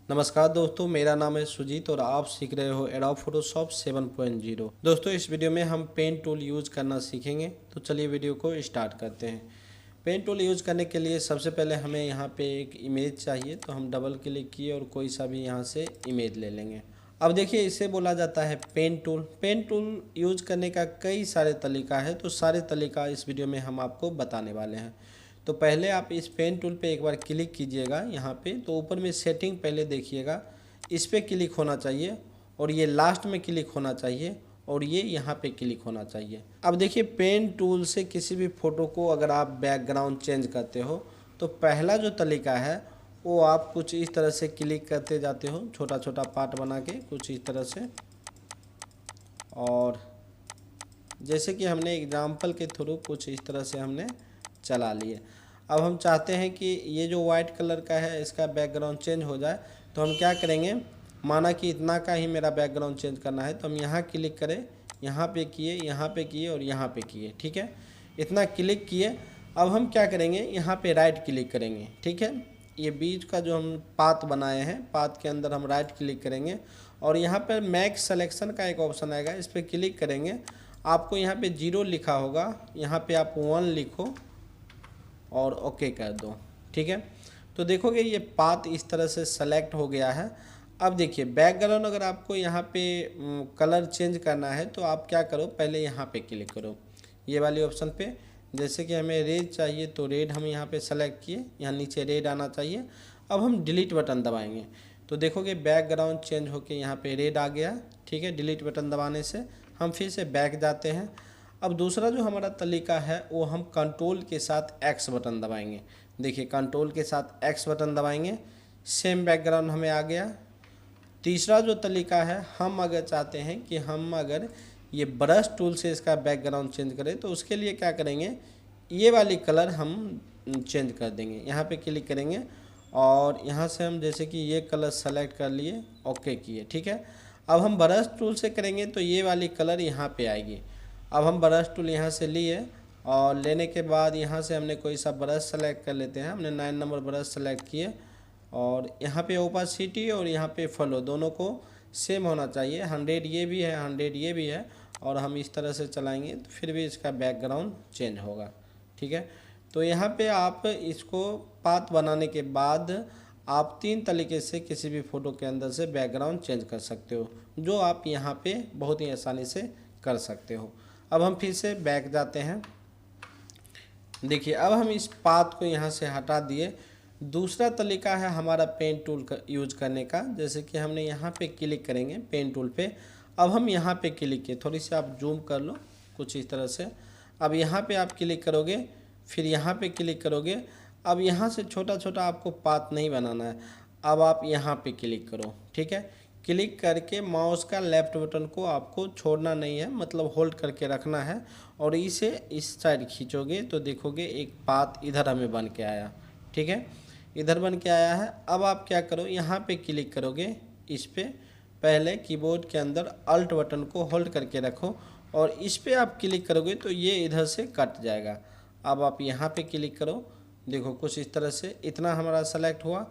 नमस्कार दोस्तों, मेरा नाम है सुजीत और आप सीख रहे हो एडोब फोटोशॉप 7.0। दोस्तों, इस वीडियो में हम पेन टूल यूज़ करना सीखेंगे। तो चलिए वीडियो को स्टार्ट करते हैं। पेन टूल यूज़ करने के लिए सबसे पहले हमें यहाँ पे एक इमेज चाहिए, तो हम डबल क्लिक किए और कोई सा भी यहाँ से इमेज ले लेंगे। अब देखिए, इसे बोला जाता है pen tool. Pen tool use करने का कई सारे तरीका है, तो सारे तरीका इस वीडियो में हम आपको बताने वाले हैं। तो पहले आप इस पेन टूल पे एक बार क्लिक कीजिएगा यहाँ पे, तो ऊपर में सेटिंग पहले देखिएगा, इस पे क्लिक होना चाहिए और ये लास्ट में क्लिक होना चाहिए और ये यहाँ पे क्लिक होना चाहिए। अब देखिए, पेन टूल से किसी भी फ़ोटो को अगर आप बैकग्राउंड चेंज करते हो तो पहला जो तरीका है वो आप कुछ इस तरह से क्लिक करते जाते हो, छोटा छोटा पार्ट बना के कुछ इस तरह से। और जैसे कि हमने एग्जाम्पल के थ्रू कुछ इस तरह से हमने चला लिए। अब हम चाहते हैं कि ये जो वाइट कलर का है इसका बैकग्राउंड चेंज हो जाए, तो हम क्या करेंगे, माना कि इतना का ही मेरा बैकग्राउंड चेंज करना है, तो हम यहाँ क्लिक करें, यहाँ पे किए, यहाँ पे किए और यहाँ पे किए। ठीक है, इतना क्लिक किए। अब हम क्या करेंगे, यहाँ पे राइट क्लिक करेंगे। ठीक है, ये बीच का जो हम पाथ बनाए हैं, पाथ के अंदर हम राइट क्लिक करेंगे और यहाँ पर मैक्स सिलेक्शन का एक ऑप्शन आएगा, इस पर क्लिक करेंगे। आपको यहाँ पे 0 लिखा होगा, यहाँ पे आप 1 लिखो और ओके कर दो। ठीक है, तो देखोगे ये पाथ इस तरह से सेलेक्ट हो गया है। अब देखिए, बैकग्राउंड अगर आपको यहाँ पे कलर चेंज करना है तो आप क्या करो, पहले यहाँ पे क्लिक करो, ये वाले ऑप्शन पे। जैसे कि हमें रेड चाहिए तो रेड हम यहाँ पे सेलेक्ट किए, यहाँ नीचे रेड आना चाहिए। अब हम डिलीट बटन दबाएंगे तो देखोगे बैकग्राउंड चेंज होके यहाँ पे रेड आ गया। ठीक है, डिलीट बटन दबाने से हम फिर से बैक जाते हैं। अब दूसरा जो हमारा तरीका है वो हम कंट्रोल के साथ एक्स बटन दबाएंगे। देखिए, कंट्रोल के साथ एक्स बटन दबाएंगे, सेम बैकग्राउंड हमें आ गया। तीसरा जो तरीका है, हम अगर चाहते हैं कि हम अगर ये ब्रश टूल से इसका बैकग्राउंड चेंज करें तो उसके लिए क्या करेंगे, ये वाली कलर हम चेंज कर देंगे। यहाँ पे क्लिक करेंगे और यहाँ से हम जैसे कि ये कलर सेलेक्ट कर लिए, ओके किए। ठीक है, अब हम ब्रश टूल से करेंगे तो ये वाली कलर यहाँ पे आएगी। अब हम ब्रश टूल यहाँ से लिए और लेने के बाद यहाँ से हमने कोई सा ब्रश सेलेक्ट कर लेते हैं। हमने 9 नंबर ब्रश सेलेक्ट किए और यहाँ पे ओपासिटी और यहाँ पे फ्लो दोनों को सेम होना चाहिए। 100 ये भी है, 100 ये भी है, और हम इस तरह से चलाएंगे तो फिर भी इसका बैकग्राउंड चेंज होगा। ठीक है, तो यहाँ पे आप इसको पाथ बनाने के बाद आप 3 तरीके से किसी भी फ़ोटो के अंदर से बैकग्राउंड चेंज कर सकते हो, जो आप यहाँ पे बहुत ही आसानी से कर सकते हो। अब हम फिर से बैक जाते हैं। देखिए, अब हम इस पाथ को यहाँ से हटा दिए। दूसरा तरीका है हमारा पेन टूल का यूज करने का। जैसे कि हमने यहाँ पे क्लिक करेंगे पेन टूल पे। अब हम यहाँ पे क्लिक किए, थोड़ी सी आप जूम कर लो कुछ इस तरह से। अब यहाँ पे आप क्लिक करोगे, फिर यहाँ पे क्लिक करोगे। अब यहाँ से छोटा छोटा आपको पाथ नहीं बनाना है, अब आप यहाँ पे क्लिक करो। ठीक है, क्लिक करके माउस का लेफ्ट बटन को आपको छोड़ना नहीं है, मतलब होल्ड करके रखना है और इसे इस साइड खींचोगे तो देखोगे एक पाथ इधर हमें बन के आया। ठीक है, इधर बन के आया है। अब आप क्या करो, यहाँ पे क्लिक करोगे, इस पे पहले कीबोर्ड के अंदर अल्ट बटन को होल्ड करके रखो और इस पे आप क्लिक करोगे तो ये इधर से कट जाएगा। अब आप यहाँ पे क्लिक करो, देखो कुछ इस तरह से इतना हमारा सेलेक्ट हुआ।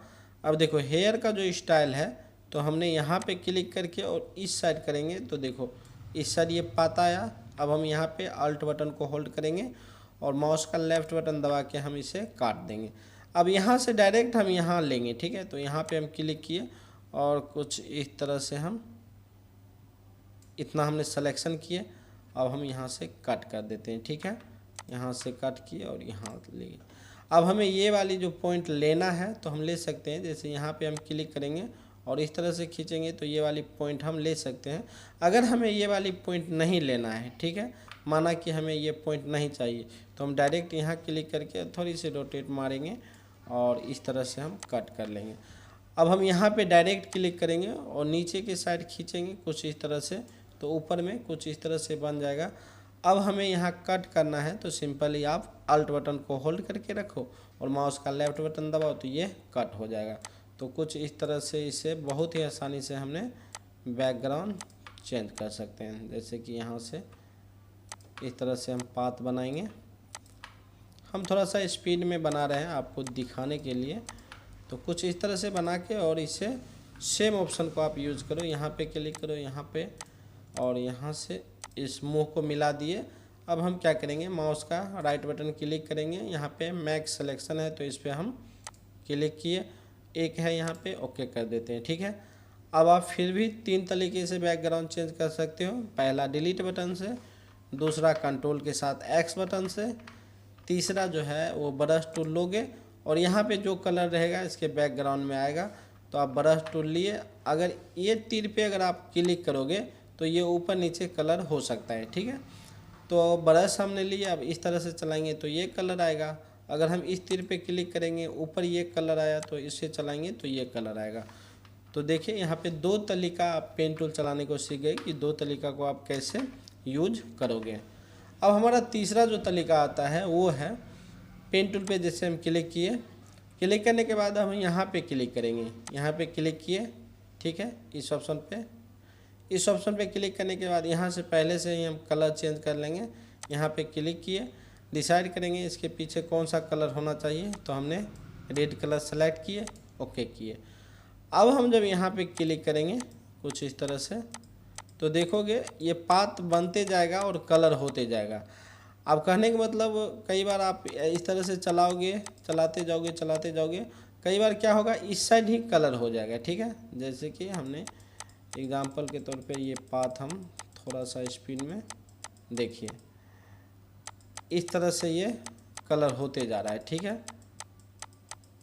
अब देखो हेयर का जो स्टाइल है, तो हमने यहाँ पे क्लिक करके और इस साइड करेंगे तो देखो इस साइड ये पाता आया। अब हम यहाँ पे अल्ट बटन को होल्ड करेंगे और माउस का लेफ्ट बटन दबा के हम इसे काट देंगे। अब यहाँ से डायरेक्ट हम यहाँ लेंगे। ठीक है, तो यहाँ पे हम क्लिक किए और कुछ इस तरह से हम इतना हमने सिलेक्शन किए। अब हम यहाँ से कट कर देते हैं। ठीक है, यहाँ से कट किए और यहाँ लिए। अब हमें ये वाली जो पॉइंट लेना है तो हम ले सकते हैं। जैसे यहाँ पे हम क्लिक करेंगे और इस तरह से खींचेंगे तो ये वाली पॉइंट हम ले सकते हैं। अगर हमें ये वाली पॉइंट नहीं लेना है, ठीक है, माना कि हमें ये पॉइंट नहीं चाहिए, तो हम डायरेक्ट यहाँ क्लिक करके थोड़ी सी रोटेट मारेंगे और इस तरह से हम कट कर लेंगे। अब हम यहाँ पे डायरेक्ट क्लिक करेंगे और नीचे की साइड खींचेंगे कुछ इस तरह से, तो ऊपर में कुछ इस तरह से बन जाएगा। अब हमें यहाँ कट करना है तो सिंपली आप अल्ट बटन को होल्ड करके रखो और माउस का लेफ्ट बटन दबाओ तो ये कट हो जाएगा। तो कुछ इस तरह से इसे बहुत ही आसानी से हमने बैकग्राउंड चेंज कर सकते हैं। जैसे कि यहाँ से इस तरह से हम पाथ बनाएंगे। हम थोड़ा सा स्पीड में बना रहे हैं आपको दिखाने के लिए, तो कुछ इस तरह से बना के और इसे सेम ऑप्शन को आप यूज़ करो, यहाँ पे क्लिक करो, यहाँ पे, और यहाँ से इस मुंह को मिला दिए। अब हम क्या करेंगे, माउस का राइट बटन क्लिक करेंगे, यहाँ पे मैक्स सिलेक्शन है तो इस पर हम क्लिक किए, एक है यहाँ पे, ओके कर देते हैं। ठीक है, अब आप फिर भी 3 तरीके से बैकग्राउंड चेंज कर सकते हो। पहला डिलीट बटन से, दूसरा कंट्रोल के साथ एक्स बटन से, तीसरा जो है वो ब्रश टूल लोगे और यहाँ पे जो कलर रहेगा इसके बैकग्राउंड में आएगा। तो आप ब्रश टूल लिए, अगर ये तीर पे अगर आप क्लिक करोगे तो ये ऊपर नीचे कलर हो सकता है। ठीक है, तो ब्रश हमने लिया, अब इस तरह से चलाएंगे तो ये कलर आएगा। अगर हम इस तीर पे क्लिक करेंगे, ऊपर ये कलर आया, तो इससे चलाएंगे तो ये कलर आएगा। तो देखिए यहाँ पे 2 तरीका आप पेन टूल चलाने को सीख गए कि 2 तरीका को आप कैसे यूज करोगे। अब हमारा तीसरा जो तरीका आता है वो है पेन टूल पे जैसे हम क्लिक किए, क्लिक करने के बाद हम यहाँ पे क्लिक करेंगे, यहाँ पे क्लिक किए। ठीक है, इस ऑप्शन पे क्लिक करने के बाद यहाँ से पहले से ही हम कलर चेंज कर लेंगे। यहाँ पे क्लिक किए, डिसाइड करेंगे इसके पीछे कौन सा कलर होना चाहिए, तो हमने रेड कलर सेलेक्ट किए, ओके किए। अब हम जब यहाँ पे क्लिक करेंगे कुछ इस तरह से, तो देखोगे ये पाथ बनते जाएगा और कलर होते जाएगा। अब कहने का मतलब कई बार आप इस तरह से चलाओगे, चलाते जाओगे, कई बार क्या होगा, इस साइड ही कलर हो जाएगा। ठीक है, जैसे कि हमने एग्जांपल के तौर पे ये पाथ हम थोड़ा सा स्पीड में देखिए, इस तरह से ये कलर होते जा रहा है। ठीक है,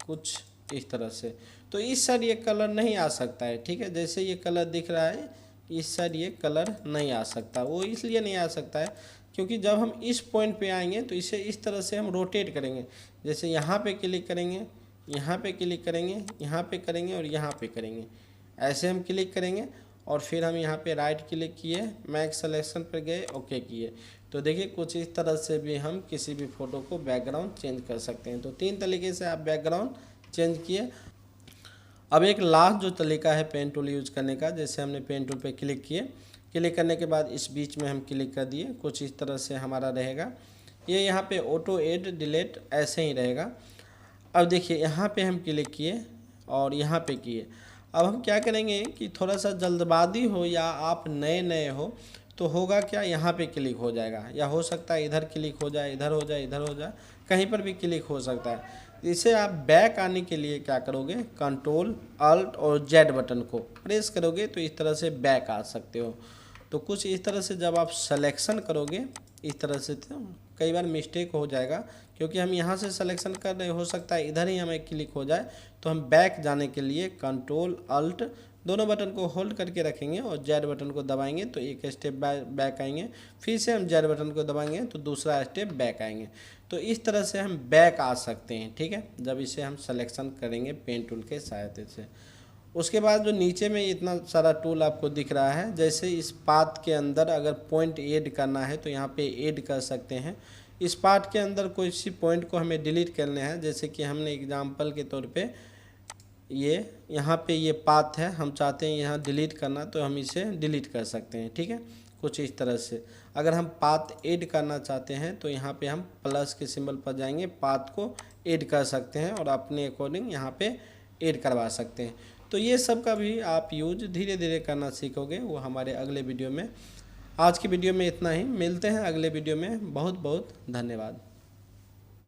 कुछ इस तरह से, तो इस साइड ये कलर नहीं आ सकता है। ठीक है, जैसे ये कलर दिख रहा है इस साइड ये कलर नहीं आ सकता। वो इसलिए नहीं आ सकता है क्योंकि जब हम इस पॉइंट पे आएंगे तो इसे इस तरह से हम रोटेट करेंगे। जैसे यहाँ पे क्लिक करेंगे, यहाँ पे क्लिक करेंगे, यहाँ पे करेंगे और यहाँ पे करेंगे, ऐसे हम क्लिक करेंगे और फिर हम यहाँ पे राइट क्लिक किए, मैक्स सिलेक्शन पर गए, ओके किए। तो देखिए कुछ इस तरह से भी हम किसी भी फ़ोटो को बैकग्राउंड चेंज कर सकते हैं। तो 3 तरीके से आप बैकग्राउंड चेंज किए। अब एक लास्ट जो तरीका है पेन टूल यूज करने का, जैसे हमने पेन टूल पे क्लिक किए, क्लिक करने के बाद इस बीच में हम क्लिक कर दिए, कुछ इस तरह से हमारा रहेगा। ये यहाँ पे ऑटो एड डिलीट ऐसे ही रहेगा। अब देखिए यहाँ पे हम क्लिक किए और यहाँ पे किए। अब हम क्या करेंगे कि थोड़ा सा जल्दबाजी हो या आप नए हो तो होगा क्या, यहाँ पे क्लिक हो जाएगा, या हो सकता है इधर क्लिक हो जाए, इधर हो जाए, कहीं पर भी क्लिक हो सकता है। इसे आप बैक आने के लिए क्या करोगे, कंट्रोल अल्ट और जेड बटन को प्रेस करोगे तो इस तरह से बैक आ सकते हो। तो कुछ इस तरह से जब आप सिलेक्शन करोगे इस तरह से, तो कई बार मिस्टेक हो जाएगा क्योंकि हम यहाँ से सिलेक्शन कर रहे, हो सकता है इधर ही हमें क्लिक हो जाए। तो हम बैक जाने के लिए कंट्रोल अल्ट दोनों बटन को होल्ड करके रखेंगे और जेड बटन को दबाएंगे तो एक स्टेप बैक आएंगे, फिर से हम जेड बटन को दबाएंगे तो दूसरा स्टेप बैक आएंगे। तो इस तरह से हम बैक आ सकते हैं। ठीक है, जब इसे हम सिलेक्शन करेंगे पेन टूल के सहायता से। उसके बाद जो नीचे में इतना सारा टूल आपको दिख रहा है, जैसे इस पाथ के अंदर अगर पॉइंट ऐड करना है तो यहाँ पे ऐड कर सकते हैं। इस पार्ट के अंदर कोई सी पॉइंट को हमें डिलीट करने हैं, जैसे कि हमने एग्जांपल के तौर पे ये यहाँ पे ये पाथ है, हम चाहते हैं यहाँ डिलीट करना तो हम इसे डिलीट कर सकते हैं। ठीक है, कुछ इस तरह से। अगर हम पाथ ऐड करना चाहते हैं तो यहाँ पे हम प्लस के सिंबल पर जाएंगे, पाथ को ऐड कर सकते हैं और अपने अकॉर्डिंग यहाँ पे ऐड करवा सकते हैं। तो ये सब का भी आप यूज धीरे धीरे करना सीखोगे, वो हमारे अगले वीडियो में। आज की वीडियो में इतना ही, मिलते हैं अगले वीडियो में। बहुत बहुत धन्यवाद।